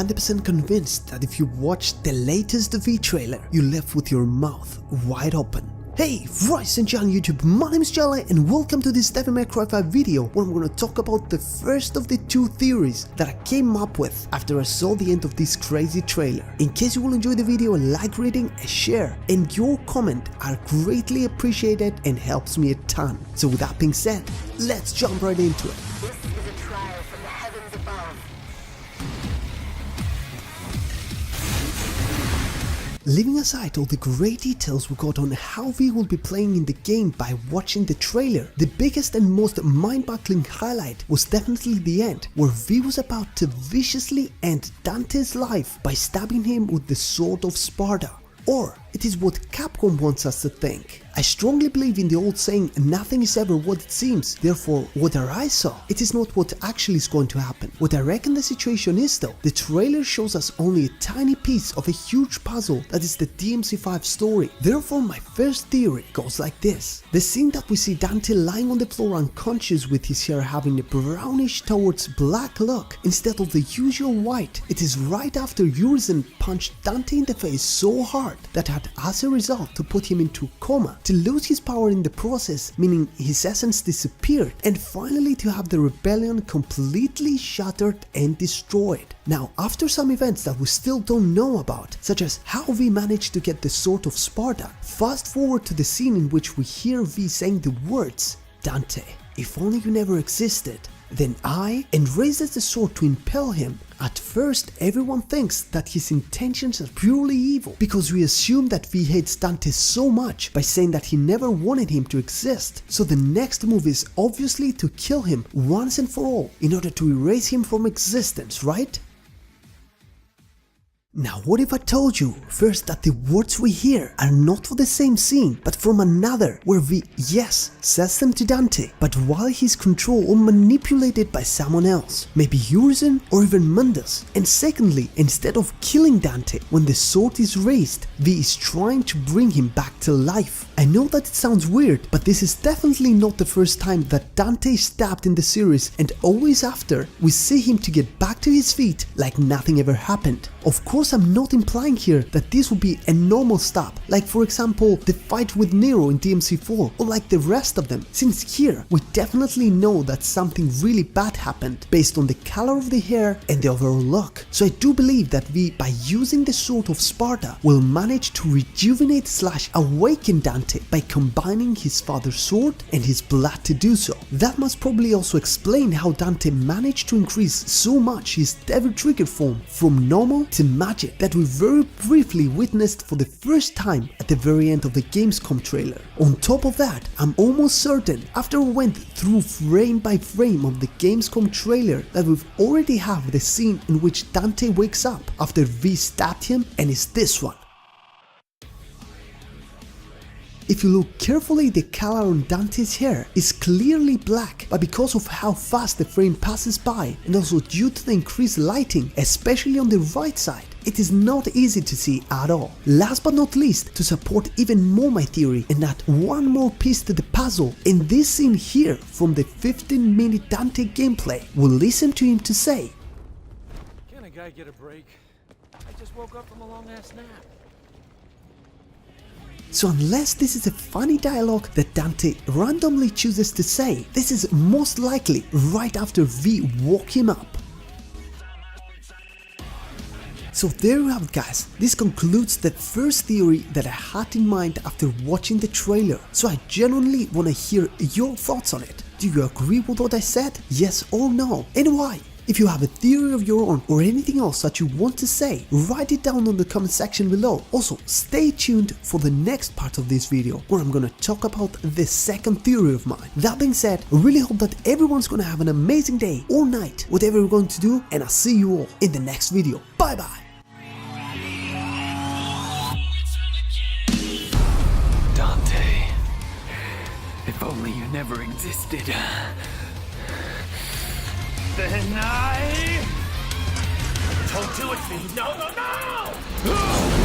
100% convinced that if you watched the latest V trailer, you left with your mouth wide open. Hey, rise and shine YouTube, my name is Tsele and welcome to this Devil May Cry 5 video where I'm gonna talk about the first of the two theories that I came up with after I saw the end of this crazy trailer. In case you will enjoy the video, a like, rating, a share, and your comment are greatly appreciated and helps me a ton. So with that being said, let's jump right into it. This is a trial from the heavens above. Leaving aside all the great details we got on how V will be playing in the game by watching the trailer, the biggest and most mind-boggling highlight was definitely the end, where V was about to viciously end Dante's life by stabbing him with the Sword of Sparta. Or it is what Capcom wants us to think. I strongly believe in the old saying, nothing is ever what it seems, therefore whatever I saw, it is not what actually is going to happen. What I reckon the situation is though, the trailer shows us only a tiny piece of a huge puzzle that is the DMC5 story. Therefore my first theory goes like this. The scene that we see Dante lying on the floor unconscious with his hair having a brownish towards black look instead of the usual white, it is right after Urizen punched Dante in the face so hard that had as a result to put him into a coma, to lose his power in the process, meaning his essence disappeared, and finally to have the rebellion completely shattered and destroyed. Now, after some events that we still don't know about, such as how V managed to get the Sword of Sparta, fast forward to the scene in which we hear V saying the words, "Dante, if only you never existed." Then and raises the sword to impale him. At first everyone thinks that his intentions are purely evil because we assume that V hates Dante so much by saying that he never wanted him to exist, so the next move is obviously to kill him once and for all in order to erase him from existence, right? Now what if I told you first that the words we hear are not for the same scene but from another, where V, yes, says them to Dante, but while he's controlled or manipulated by someone else, maybe Urizen or even Mundus. And secondly, instead of killing Dante when the sword is raised, V is trying to bring him back to life. I know that it sounds weird, but this is definitely not the first time that Dante is stabbed in the series, and always after we see him to get back to his feet like nothing ever happened. Of course I'm not implying here that this would be a normal stab, like for example the fight with Nero in DMC4 or like the rest of them, since here we definitely know that something really bad happened based on the color of the hair and the overall look. So I do believe that V, by using the Sword of Sparta, will manage to rejuvenate / awaken Dante by combining his father's sword and his blood to do so. That must probably also explain how Dante managed to increase so much his Devil Trigger form from normal to magic that we very briefly witnessed for the first time at the very end of the Gamescom trailer. On top of that, I'm almost certain after we went through frame by frame of the Gamescom trailer that we've already have the scene in which Dante wakes up after V stabbed him, and it's this one. If you look carefully, the color on Dante's hair is clearly black, but because of how fast the frame passes by and also due to the increased lighting, especially on the right side, it is not easy to see at all. Last but not least, to support even more my theory and add one more piece to the puzzle, in this scene here from the 15-minute Dante gameplay, we'll listen to him to say, "Can a guy get a break? I just woke up from a long ass nap." So unless this is a funny dialogue that Dante randomly chooses to say, this is most likely right after V woke him up. So there you have it guys, this concludes the first theory that I had in mind after watching the trailer, so I genuinely want to hear your thoughts on it. Do you agree with what I said? Yes or no? And why? If you have a theory of your own or anything else that you want to say, write it down in the comment section below. Also, stay tuned for the next part of this video where I'm gonna talk about the second theory of mine. That being said, I really hope that everyone's gonna have an amazing day or night, whatever you're going to do, and I'll see you all in the next video. Bye bye! Dante, if only you never existed. Then I... Don't do it to me! No, no, no!